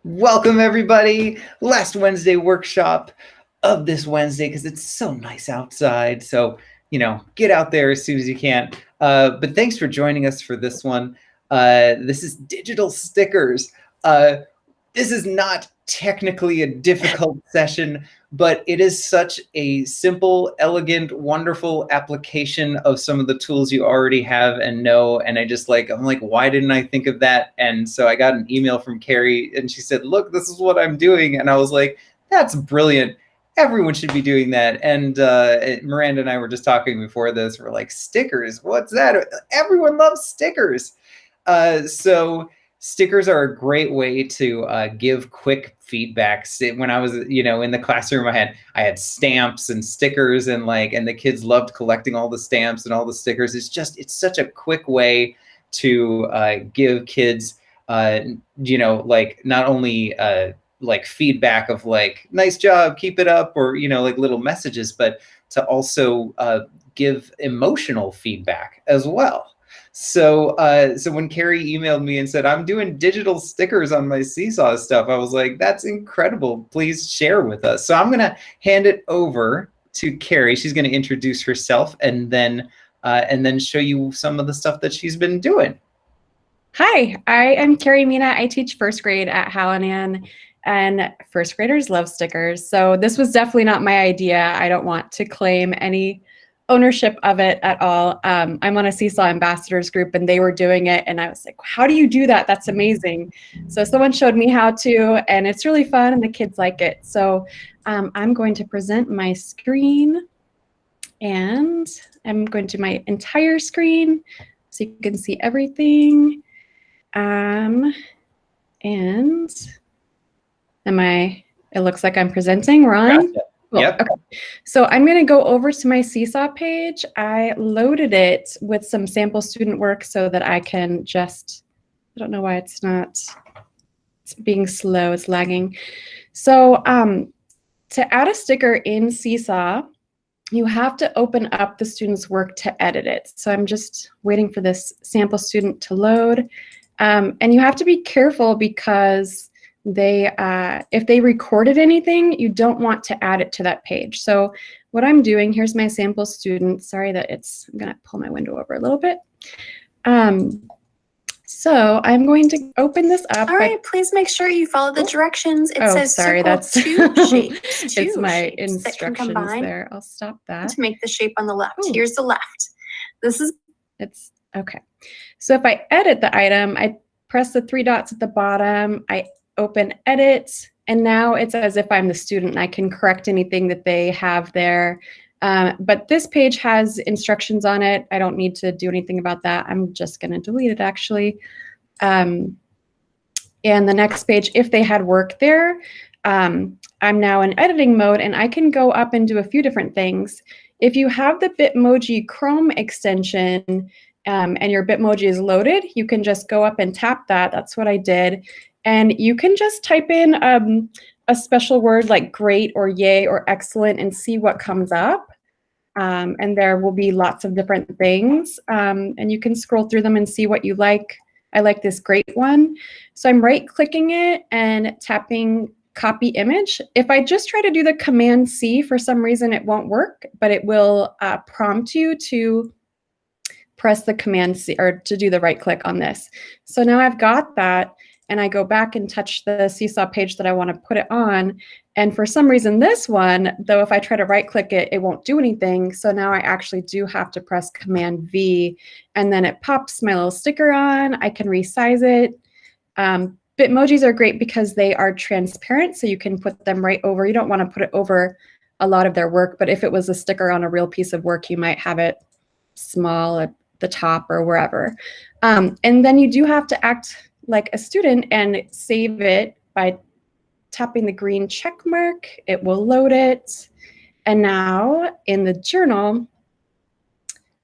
Welcome, everybody. Last Wednesday workshop of this Wednesday because it's so nice outside. So, get out there as soon as you can. But thanks for joining us for this one. This is digital stickers. This is not technically a difficult session, but it is such a simple, elegant, wonderful application of some of the tools you already have and know. And I'm like, why didn't I think of that? And so I got an email from Carrie and she said, look, this is what I'm doing. And I was like, that's brilliant. Everyone should be doing that. And Miranda and I were just talking before this. We're like, stickers, what's that? Everyone loves stickers. So stickers are a great way to give quick feedback. When I was, in the classroom, I had stamps and stickers, and the kids loved collecting all the stamps and all the stickers. It's such a quick way to give kids, not only feedback of nice job, keep it up, or little messages, but to also give emotional feedback as well. So when Carrie emailed me and said, I'm doing digital stickers on my Seesaw stuff, I was like, that's incredible. Please share with us. So I'm going to hand it over to Carrie. She's going to introduce herself and then show you some of the stuff that she's been doing. Hi, I am Carrie Mina. I teach first grade at Hallinan, and first graders love stickers. So this was definitely not my idea. I don't want to claim any ownership of it at all. I'm on a Seesaw ambassadors group and they were doing it. And I was like, how do you do that? That's amazing. So someone showed me how to, and it's really fun and the kids like it. So I'm going to present my screen, and I'm going to my entire screen so you can see everything. And it looks like I'm presenting, Ron. Gotcha. Cool. Yep. Okay. So I'm going to go over to my Seesaw page. I loaded it with some sample student work so that I can I don't know why it's being slow, it's lagging. So to add a sticker in Seesaw, you have to open up the student's work to edit it. So I'm just waiting for this sample student to load. And you have to be careful because if they recorded anything, you don't want to add it to that page. So what I'm doing, here's my sample student. Sorry that I'm gonna pull my window over a little bit. So I'm going to open this up. All right, please make sure you follow the directions. It says sorry, that's two shapes. It's my instructions there. I'll stop that. To make the shape on the left. Ooh. Here's the left. It's okay. So if I edit the item, I press the three dots at the bottom, I open edit, and now it's as if I'm the student and I can correct anything that they have there. But this page has instructions on it. I don't need to do anything about that. I'm just going to delete it actually. And the next page, if they had work there, I'm now in editing mode and I can go up and do a few different things. If you have the Bitmoji Chrome extension and your Bitmoji is loaded, you can just go up and tap that. That's what I did. And you can just type in a special word like great or yay or excellent and see what comes up. And there will be lots of different things. And you can scroll through them and see what you like. I like this great one. So I'm right-clicking it and tapping copy image. If I just try to do the Command C, for some reason it won't work, but it will prompt you to press the Command C or to do the right click on this. So now I've got that. And I go back and touch the Seesaw page that I want to put it on. And for some reason, this one, though, if I try to right click it, it won't do anything. So now I actually do have to press Command V, and then it pops my little sticker on. I can resize it. Bitmojis are great because they are transparent, so you can put them right over. You don't want to put it over a lot of their work, but if it was a sticker on a real piece of work, you might have it small at the top or wherever. And then you do have to act like a student and save it by tapping the green check mark. It will load it. And now in the journal,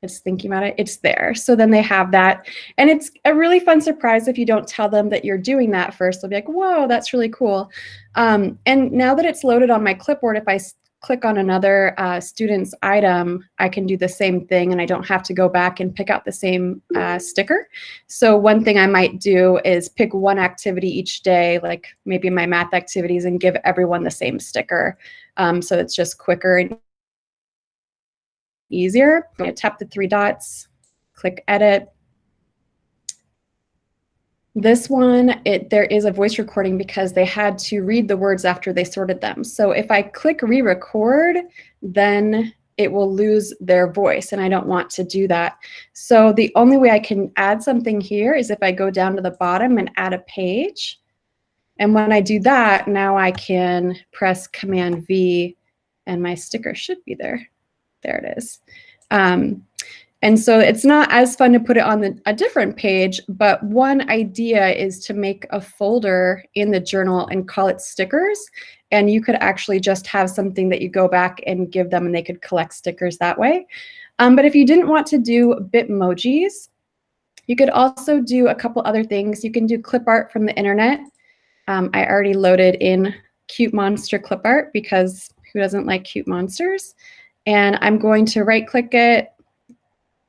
just thinking about it, it's there. So then they have that. And it's a really fun surprise if you don't tell them that you're doing that first. They'll be like, whoa, that's really cool. And now that it's loaded on my clipboard, if I click on another student's item, I can do the same thing and I don't have to go back and pick out the same sticker. So one thing I might do is pick one activity each day, like maybe my math activities, and give everyone the same sticker. So it's just quicker and easier. I'm going to tap the 3 dots, click edit. This one, there is a voice recording because they had to read the words after they sorted them. So if I click re-record, then it will lose their voice, and I don't want to do that. So the only way I can add something here is if I go down to the bottom and add a page. And when I do that, now I can press Command V and my sticker should be there. There it is. And so it's not as fun to put it on a different page, but one idea is to make a folder in the journal and call it stickers. And you could actually just have something that you go back and give them and they could collect stickers that way. But if you didn't want to do Bitmojis, you could also do a couple other things. You can do clip art from the internet. I already loaded in cute monster clip art because who doesn't like cute monsters? And I'm going to right click it,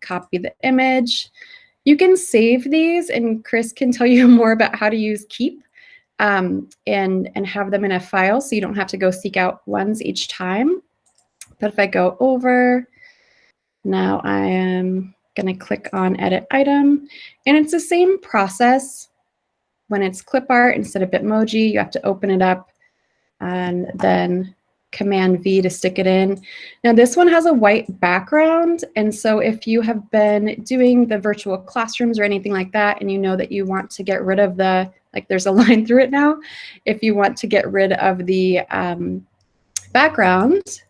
copy the image. You can save these, and Chris can tell you more about how to use Keep and have them in a file so you don't have to go seek out ones each time. But if I go over, now I am going to click on Edit Item, and it's the same process. When it's clip art, instead of Bitmoji, you have to open it up and then Command V to stick it in. Now this one has a white background, and so if you have been doing the virtual classrooms or anything like that, and you know that you want to get rid of the, like there's a line through it now, if you want to get rid of the background,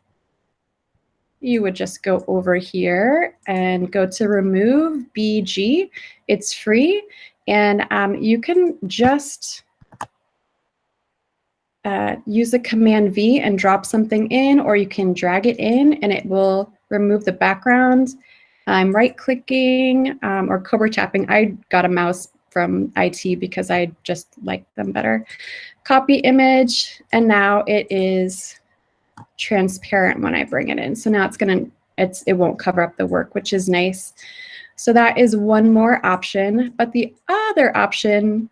you would just go over here and go to Remove BG. It's free, and you can just use the Command V and drop something in, or you can drag it in and it will remove the background. I'm right clicking or Cobra tapping. I got a mouse from IT because I just like them better. Copy image, and now it is transparent when I bring it in. So now it won't cover up the work, which is nice. So that is one more option. But the other option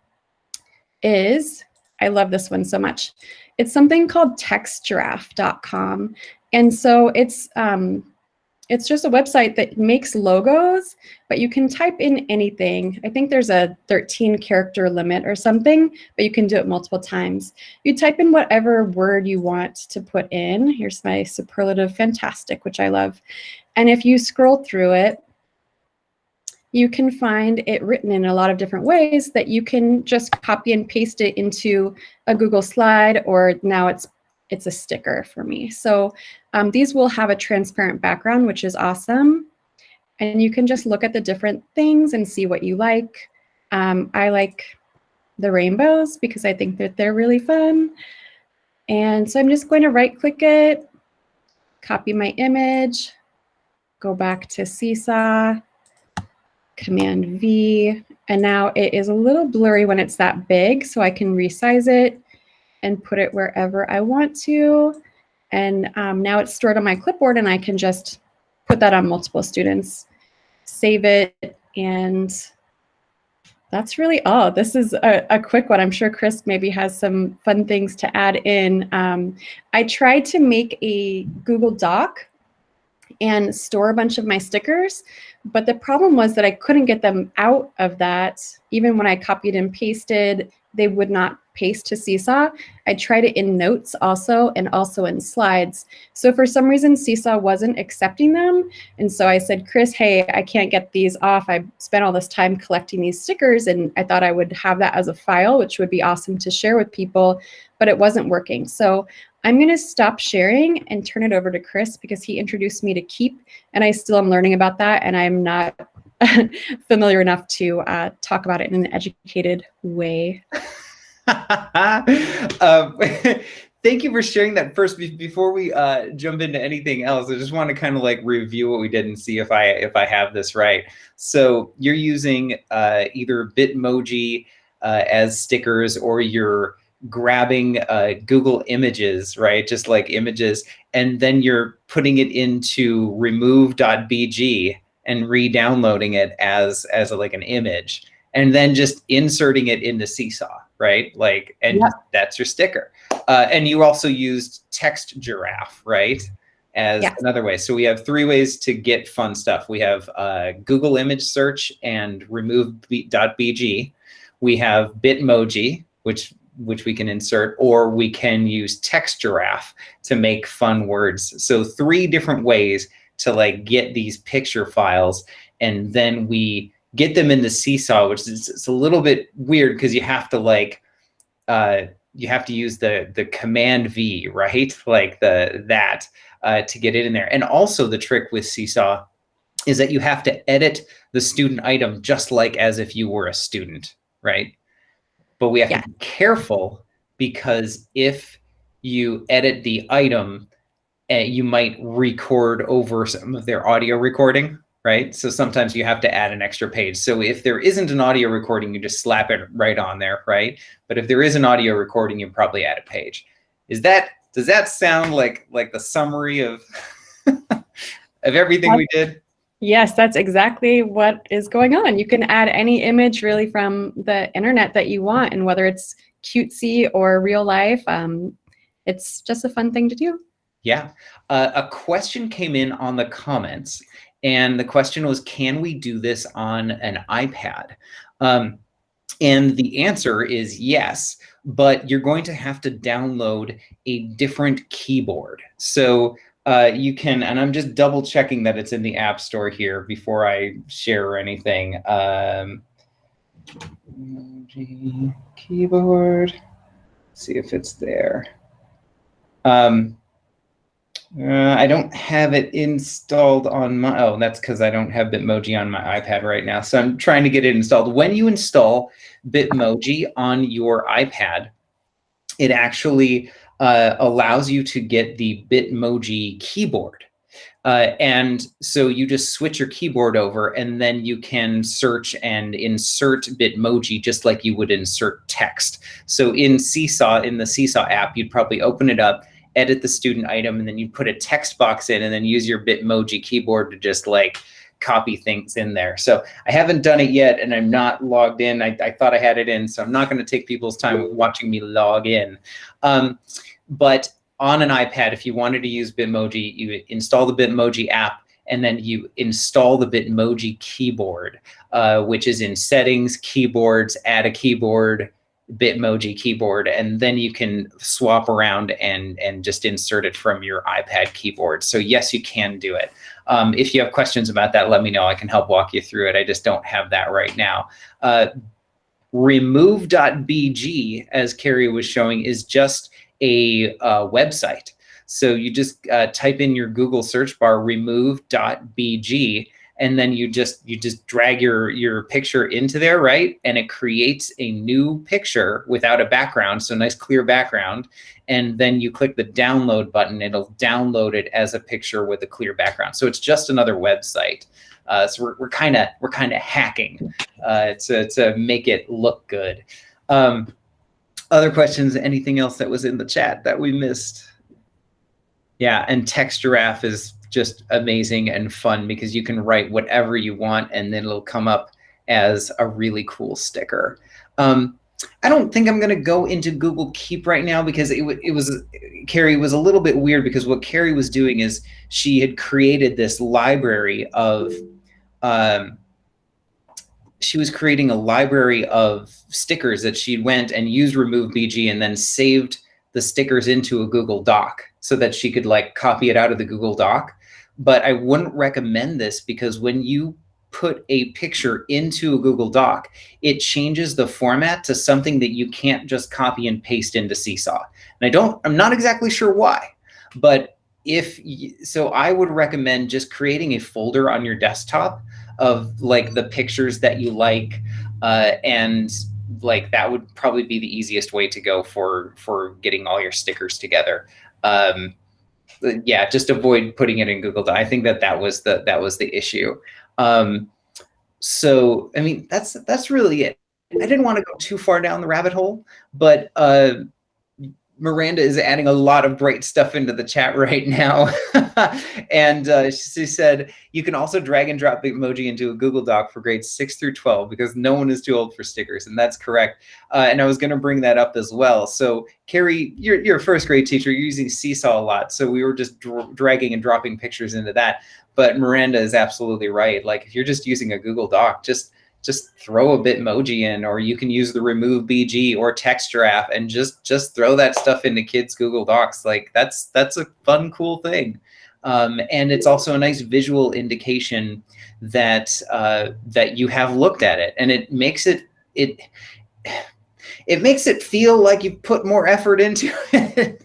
is, I love this one so much. It's something called textgiraffe.com. And so it's just a website that makes logos, but you can type in anything. I think there's a 13-character limit or something, but you can do it multiple times. You type in whatever word you want to put in. Here's my superlative fantastic, which I love. And if you scroll through it, you can find it written in a lot of different ways that you can just copy and paste it into a Google slide, or now it's a sticker for me. So these will have a transparent background, which is awesome. And you can just look at the different things and see what you like. I like the rainbows because I think that they're really fun. And so I'm just going to right click it, copy my image, go back to Seesaw, Command V, and now it is a little blurry when it's that big, so I can resize it and put it wherever I want to. And now it's stored on my clipboard, and I can just put that on multiple students, save it, and that's really all. This is a quick one. I'm sure Chris maybe has some fun things to add in. I tried to make a Google Doc and store a bunch of my stickers, but the problem was that I couldn't get them out of that. Even when I copied and pasted, they would not paste to Seesaw. I tried it in Notes also, and also in Slides. So for some reason, Seesaw wasn't accepting them. And so I said, Chris, hey, I can't get these off. I spent all this time collecting these stickers, and I thought I would have that as a file, which would be awesome to share with people, but it wasn't working. So I'm going to stop sharing and turn it over to Chris because he introduced me to Keep, and I still am learning about that, and I'm not familiar enough to talk about it in an educated way. Thank you for sharing that. First, before we jump into anything else, I just want to kind of like review what we did and see if I have this right. So you're using either Bitmoji as stickers, or you're grabbing Google Images, right? Just like images, and then you're putting it into remove.bg and re-downloading it as like an image, and then just inserting it into Seesaw, right? Like, and that's your sticker. And you also used Text Giraffe, right? As another way. So we have 3 ways to get fun stuff. We have Google image search and remove.bg. We have Bitmoji, which we can insert, or we can use Text Giraffe to make fun words. So 3 different ways to like get these picture files, and then we get them into Seesaw, which is, it's a little bit weird because you have to like you have to use the Command V, right? Like to get it in there. And also the trick with Seesaw is that you have to edit the student item just like as if you were a student, right? But we have to be careful, because if you edit the item, you might record over some of their audio recording, right? So sometimes you have to add an extra page. So if there isn't an audio recording, you just slap it right on there, right? But if there is an audio recording, you probably add a page. Does that sound like the summary of of everything we did? Yes, that's exactly what is going on. You can add any image really from the internet that you want, and whether it's cutesy or real life, it's just a fun thing to do. Yeah. A question came in on the comments, and the question was, can we do this on an iPad? And the answer is yes, but you're going to have to download a different keyboard. So you can, and I'm just double checking that it's in the App Store here before I share anything. Keyboard, see if it's there. I don't have it installed on my, oh, that's because I don't have Bitmoji on my iPad right now. So I'm trying to get it installed. When you install Bitmoji on your iPad, it actually allows you to get the Bitmoji keyboard. And so you just switch your keyboard over, and then you can search and insert Bitmoji just like you would insert text. So in Seesaw, in the Seesaw app, you'd probably open it up, edit the student item, and then you put a text box in, and then use your Bitmoji keyboard to just like copy things in there. So I haven't done it yet, and I'm not logged in. I thought I had it in, so I'm not going to take people's time watching me log in. But on an iPad, if you wanted to use Bitmoji, you install the Bitmoji app, and then you install the Bitmoji keyboard, which is in Settings, Keyboards, Add a Keyboard, Bitmoji keyboard, and then you can swap around and just insert it from your iPad keyboard. So yes, you can do it. If you have questions about that, let me know. I can help walk you through it. I just don't have that right now. Remove.bg, as Carrie was showing, is just a website. So you just type in your Google search bar remove.bg, and then you just drag your picture into there, right? And it creates a new picture without a background, so nice clear background. And then you click the download button, it'll download it as a picture with a clear background. So it's just another website. So we're kind of hacking to make it look good. Other questions? Anything else that was in the chat that we missed? Yeah, and Text Giraffe is just amazing and fun because you can write whatever you want, and then it'll come up as a really cool sticker. I don't think I'm going to go into Google Keep right now because Carrie was a little bit weird, because what Carrie was doing is she had created this library of she was creating a library of stickers that she went and used Remove BG and then saved the stickers into a Google Doc so that she could like copy it out of the Google Doc. But I wouldn't recommend this, because when you put a picture into a Google Doc, it changes the format to something that you can't just copy and paste into Seesaw. And I'm not exactly sure why, but so I would recommend just creating a folder on your desktop of like the pictures that you like, and like that would probably be the easiest way to go for getting all your stickers together. Yeah, just avoid putting it in Google Docs. I think that was the issue. So I mean, that's really it. I didn't want to go too far down the rabbit hole, but Miranda is adding a lot of great stuff into the chat right now. And she said, you can also drag and drop the emoji into a Google Doc for grades 6 through 12 because no one is too old for stickers. And that's correct. And I was going to bring that up as well. So Carrie, you're a first grade teacher. You're using Seesaw a lot. So we were just dragging and dropping pictures into that. But Miranda is absolutely right. Like if you're just using a Google Doc, just throw a Bitmoji in, or you can use the remove BG or Textgraph and just throw that stuff into kids' Google Docs. Like that's a fun, cool thing. And it's also a nice visual indication that that you have looked at it, and it makes it feel like you've put more effort into it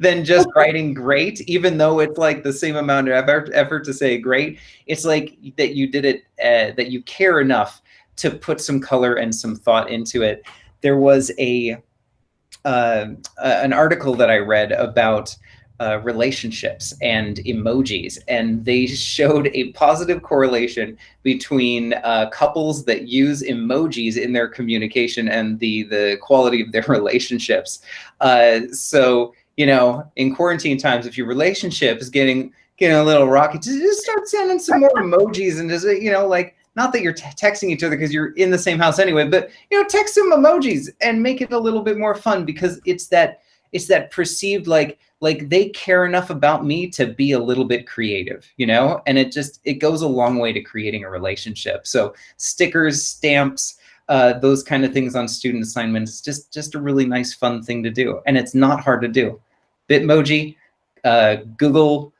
than just writing great, even though it's like the same amount of effort to say great. It's like that you did it, that you care enough to put some color and some thought into it. There was an article that I read about relationships and emojis, and they showed a positive correlation between couples that use emojis in their communication and the quality of their relationships. So, you know, in quarantine times, if your relationship is getting a little rocky, just start sending some more emojis, and just, you know, like, not that you're texting each other because you're in the same house anyway, but, you know, text some emojis and make it a little bit more fun, because it's that perceived like they care enough about me to be a little bit creative, you know, and it goes a long way to creating a relationship. So stickers, stamps, those kind of things on student assignments, just a really nice, fun thing to do. And it's not hard to do. Bitmoji, Google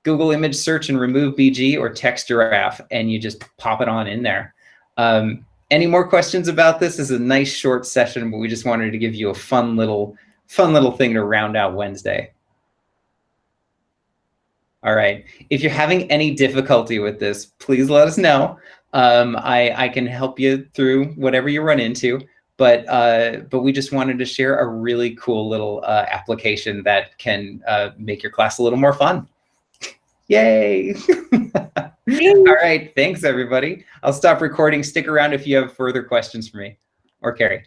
image search and remove BG, or Textgraph, and you just pop it on in there. Any more questions about this? This is a nice short session, but we just wanted to give you a fun little thing to round out Wednesday. All right. If you're having any difficulty with this, please let us know. I can help you through whatever you run into. But we just wanted to share a really cool little application that can make your class a little more fun. Yay! All right. Thanks, everybody. I'll stop recording. Stick around if you have further questions for me or Carrie.